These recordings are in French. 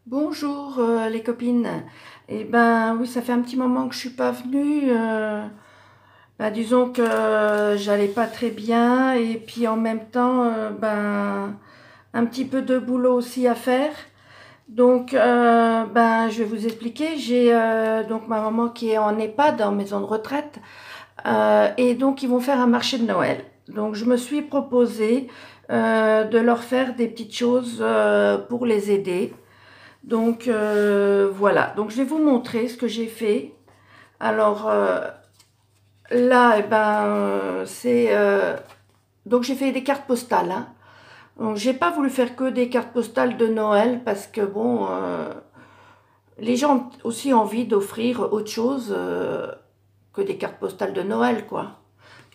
Bonjour les copines. Eh ben oui, ça fait un petit moment que je suis pas venue. Disons que j'allais pas très bien et puis en même temps, un petit peu de boulot aussi à faire. Donc, je vais vous expliquer. J'ai donc ma maman qui est en EHPAD, en maison de retraite, et donc ils vont faire un marché de Noël. Donc je me suis proposé de leur faire des petites choses pour les aider. Donc voilà, donc je vais vous montrer ce que j'ai fait. Alors là, donc j'ai fait des cartes postales. Hein. Donc j'ai pas voulu faire que des cartes postales de Noël parce que bon, les gens ont aussi envie d'offrir autre chose que des cartes postales de Noël, quoi.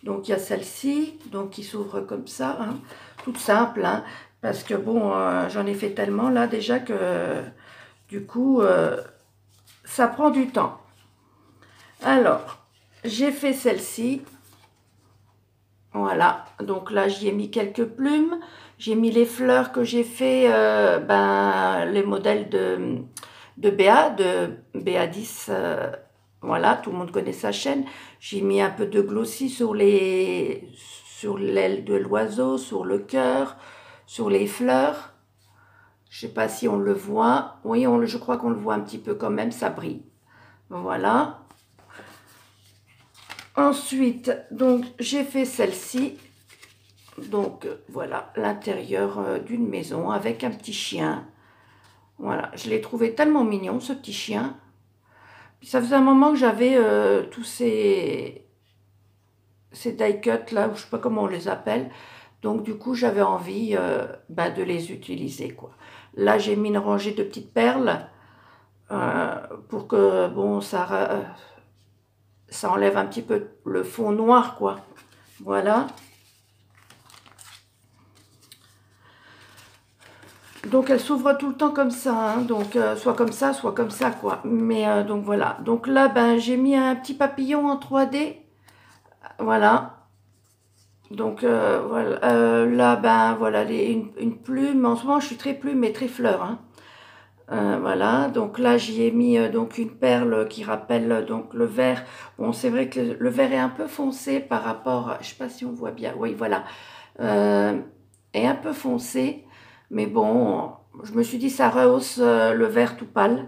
Donc il y a celle-ci, donc qui s'ouvre comme ça, hein, toute simple, hein, parce que bon, j'en ai fait tellement là déjà que du coup, ça prend du temps. Alors, j'ai fait celle-ci. Voilà. Donc là, j'y ai mis quelques plumes. J'ai mis les fleurs que j'ai fait, les modèles de Béa, de BA10. Voilà, tout le monde connaît sa chaîne. J'ai mis un peu de glossy sur l'aile de l'oiseau, sur le cœur, sur les fleurs. Je sais pas si on le voit. Oui, je crois qu'on le voit un petit peu quand même, ça brille. Voilà. Ensuite, donc j'ai fait celle-ci. Donc voilà, l'intérieur d'une maison avec un petit chien. Voilà, je l'ai trouvé tellement mignon ce petit chien. Puis ça faisait un moment que j'avais tous ces die cuts là, ou je sais pas comment on les appelle. Donc du coup j'avais envie de les utiliser quoi. Là j'ai mis une rangée de petites perles pour que bon ça enlève un petit peu le fond noir quoi. Voilà. Donc elle s'ouvre tout le temps comme ça, hein, donc soit comme ça, quoi. Mais donc voilà. Donc là, j'ai mis un petit papillon en 3D, voilà. Donc voilà, là, voilà, une plume. En ce moment, je suis très plume et très fleur, hein. Voilà, donc là j'y ai mis donc une perle qui rappelle donc le vert. Bon, c'est vrai que le vert est un peu foncé par rapport, je sais pas si on voit bien. Oui, voilà, euh, est un peu foncé, mais bon, je me suis dit ça rehausse le vert tout pâle.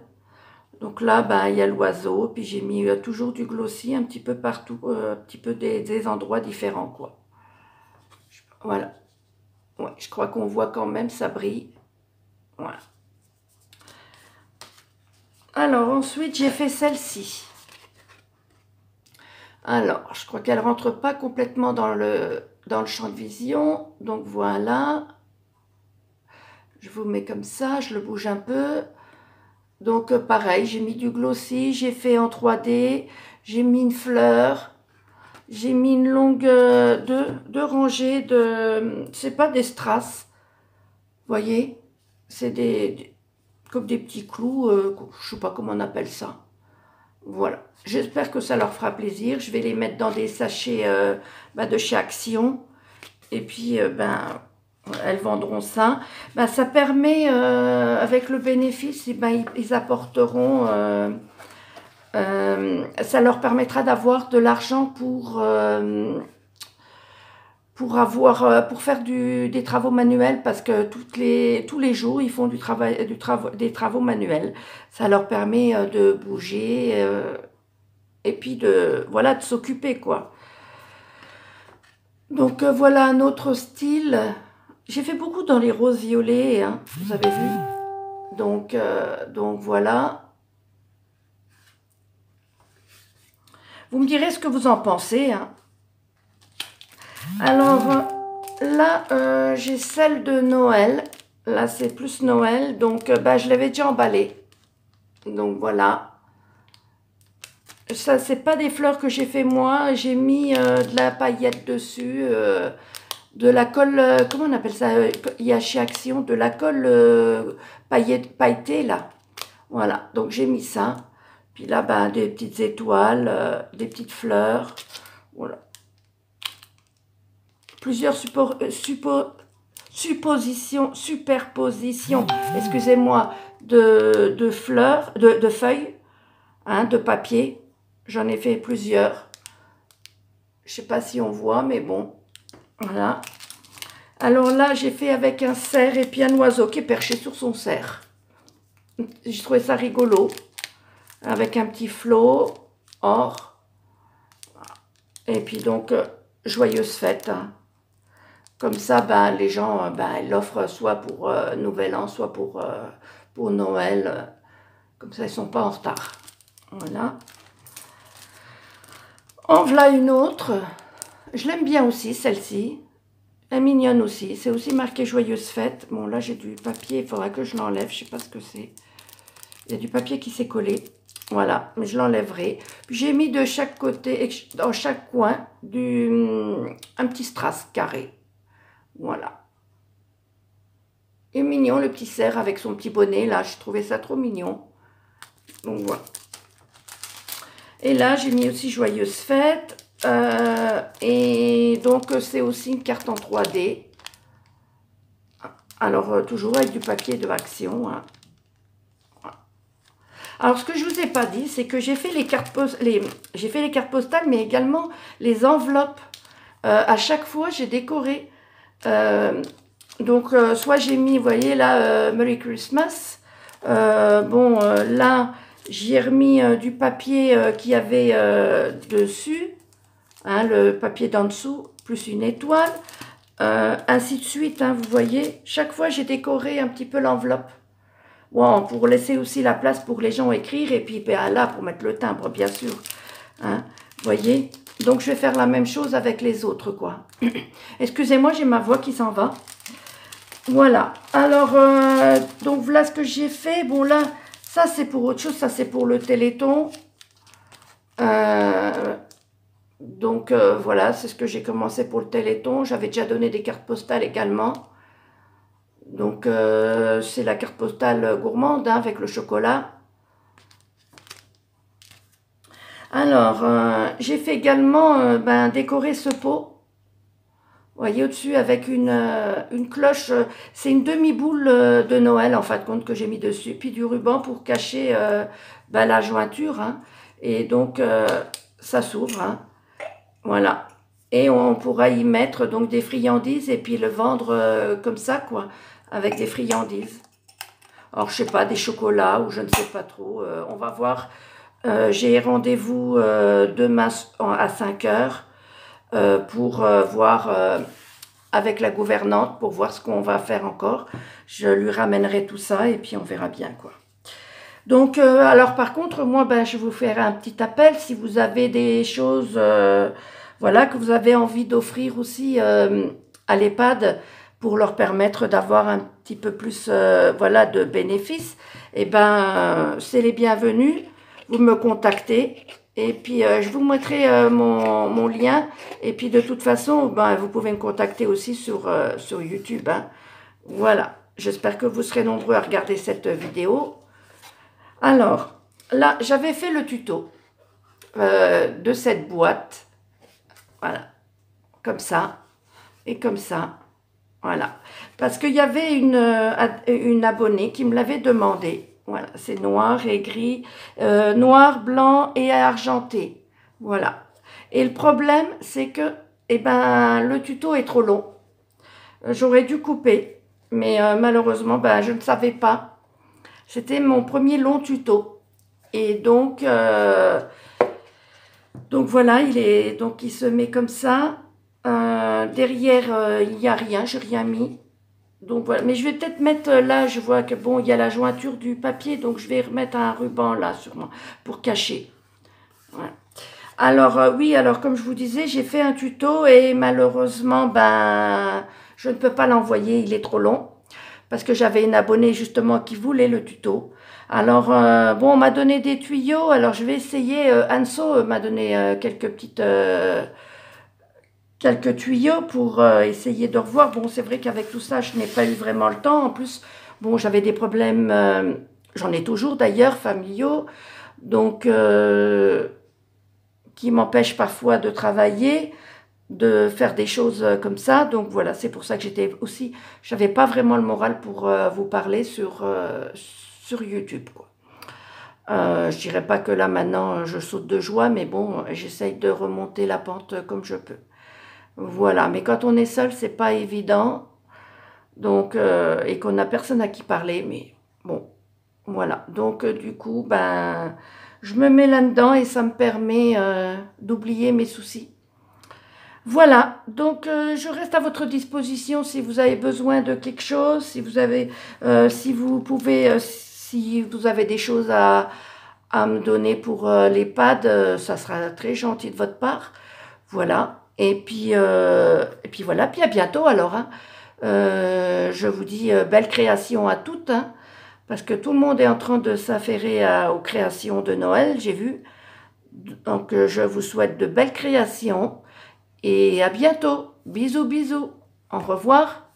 Donc là, il y a l'oiseau, puis j'ai mis toujours du glossy un petit peu partout, un petit peu des endroits différents, quoi. Voilà, ouais, je crois qu'on voit quand même, ça brille. Voilà. Alors ensuite, j'ai fait celle-ci. Alors, je crois qu'elle rentre pas complètement dans le champ de vision, donc voilà. Je vous mets comme ça, je le bouge un peu. Donc pareil, j'ai mis du glossy, j'ai fait en 3D, j'ai mis une fleur, j'ai mis une longue deux rangées de, c'est pas des strass, vous voyez, c'est comme des petits clous, je sais pas comment on appelle ça. Voilà, j'espère que ça leur fera plaisir. Je vais les mettre dans des sachets de chez Action. Et puis, elles vendront ça. Ça permet, avec le bénéfice, ils apporteront, ça leur permettra d'avoir de l'argent pour faire des travaux manuels parce que tous les jours ils font des travaux manuels. Ça leur permet de bouger et puis voilà, de s'occuper quoi. Donc voilà un autre style. J'ai fait beaucoup dans les roses violets, hein, vous avez vu. Donc voilà. Vous me direz ce que vous en pensez. Hein. Alors là, j'ai celle de Noël. Là, c'est plus Noël. Donc je l'avais déjà emballée. Donc voilà. Ça, c'est pas des fleurs que j'ai fait moi. J'ai mis de la paillette dessus. De la colle, comment on appelle ça? Il y a chez Action de la colle pailletée là. Voilà, donc j'ai mis ça. Puis là, des petites étoiles, des petites fleurs. Voilà. Plusieurs superposition, excusez-moi, de fleurs, de feuilles, hein, de papier. J'en ai fait plusieurs. Je sais pas si on voit, mais bon, voilà. Alors là, j'ai fait avec un cerf et puis un oiseau qui est perché sur son cerf. J'ai trouvé ça rigolo. Avec un petit flot or. Et puis donc, joyeuse fête. Hein. Comme ça, ben, les gens ils l'offrent soit pour Nouvel An, soit pour Noël. Comme ça, ils ne sont pas en retard. Voilà. En voilà une autre. Je l'aime bien aussi, celle-ci. Elle est mignonne aussi. C'est aussi marqué Joyeuse Fête. Bon, là, j'ai du papier. Il faudra que je l'enlève. Je ne sais pas ce que c'est. Il y a du papier qui s'est collé. Voilà, mais je l'enlèverai. J'ai mis de chaque côté, dans chaque coin, un petit strass carré. Voilà. Et mignon, le petit cerf avec son petit bonnet. Là, je trouvais ça trop mignon. Donc, voilà. Et là, j'ai mis aussi Joyeuse Fête. Et donc, c'est aussi une carte en 3D. Alors, toujours avec du papier de Action. Hein. Alors, ce que je ne vous ai pas dit, c'est que j'ai fait les cartes postales, mais également les enveloppes. À chaque fois, j'ai décoré. Donc, soit j'ai mis, vous voyez, là, Merry Christmas. Là, j'ai remis du papier qu'il y avait dessus. Hein, le papier d'en dessous, plus une étoile. Ainsi de suite, hein, vous voyez. Chaque fois, j'ai décoré un petit peu l'enveloppe. Bon, pour laisser aussi la place pour les gens écrire. Et puis ben, là, pour mettre le timbre, bien sûr. Hein, vous voyez. Donc, je vais faire la même chose avec les autres, quoi. Excusez-moi, j'ai ma voix qui s'en va. Voilà. Alors, donc, voilà ce que j'ai fait. Bon, là, ça, c'est pour autre chose. Ça, c'est pour le Téléthon. Donc, voilà, c'est ce que j'ai commencé pour le Téléthon. J'avais déjà donné des cartes postales également. Donc, c'est la carte postale gourmande, hein, avec le chocolat. Alors, j'ai fait également décorer ce pot. Vous voyez au-dessus avec une cloche. C'est une demi-boule de Noël, en fin de compte, que j'ai mis dessus. Puis du ruban pour cacher la jointure. Hein. Et donc, ça s'ouvre. Hein. Voilà. Et on pourra y mettre donc des friandises et puis le vendre comme ça, quoi, avec des friandises. Alors, je sais pas, des chocolats ou je ne sais pas trop. On va voir. J'ai rendez-vous demain à 5 heures pour voir avec la gouvernante, pour voir ce qu'on va faire encore. Je lui ramènerai tout ça et puis on verra bien, quoi. Donc, alors par contre, moi, je vous ferai un petit appel si vous avez des choses... voilà, que vous avez envie d'offrir aussi à l'EHPAD pour leur permettre d'avoir un petit peu plus voilà, de bénéfices, et c'est les bienvenus. Vous me contactez et puis je vous mettrai mon lien. Et puis de toute façon, vous pouvez me contacter aussi sur YouTube. Hein. Voilà, j'espère que vous serez nombreux à regarder cette vidéo. Alors, là, j'avais fait le tuto de cette boîte. Voilà, comme ça et comme ça, voilà. Parce qu'il y avait une abonnée qui me l'avait demandé. Voilà, c'est noir et gris, noir, blanc et argenté. Voilà. Et le problème, c'est que, le tuto est trop long. J'aurais dû couper, mais malheureusement, je ne savais pas. C'était mon premier long tuto. Et donc... Donc voilà, il se met comme ça. Derrière, il n'y a rien, j'ai rien mis. Donc voilà, mais je vais peut-être mettre là, je vois que bon, il y a la jointure du papier, donc je vais remettre un ruban là sûrement pour cacher. Voilà. Alors oui, alors comme je vous disais, j'ai fait un tuto et malheureusement, je ne peux pas l'envoyer, il est trop long. Parce que j'avais une abonnée justement qui voulait le tuto. Alors, bon, on m'a donné des tuyaux. Alors, je vais essayer. Anso m'a donné quelques tuyaux pour essayer de revoir. Bon, c'est vrai qu'avec tout ça, je n'ai pas eu vraiment le temps. En plus, bon, j'avais des problèmes, j'en ai toujours d'ailleurs, familiaux. Donc, qui m'empêchent parfois de travailler. de faire des choses comme ça. Donc voilà, c'est pour ça que j'étais aussi, j'avais pas vraiment le moral pour vous parler sur YouTube, quoi. Je dirais pas que là maintenant je saute de joie, mais bon, j'essaye de remonter la pente comme je peux. Voilà, mais quand on est seul, c'est pas évident. Donc, et qu'on n'a personne à qui parler, mais bon, voilà. Donc, du coup, ben, je me mets là-dedans et ça me permet d'oublier mes soucis. Voilà, donc je reste à votre disposition si vous avez besoin de quelque chose, si vous avez, si vous pouvez, si vous avez des choses à me donner pour l'EHPAD, ça sera très gentil de votre part. Voilà, et puis voilà, puis à bientôt alors, hein. Je vous dis belle création à toutes, hein, parce que tout le monde est en train de s'affairer aux créations de Noël, j'ai vu. Donc je vous souhaite de belles créations et à bientôt. Bisous, bisous. Au revoir.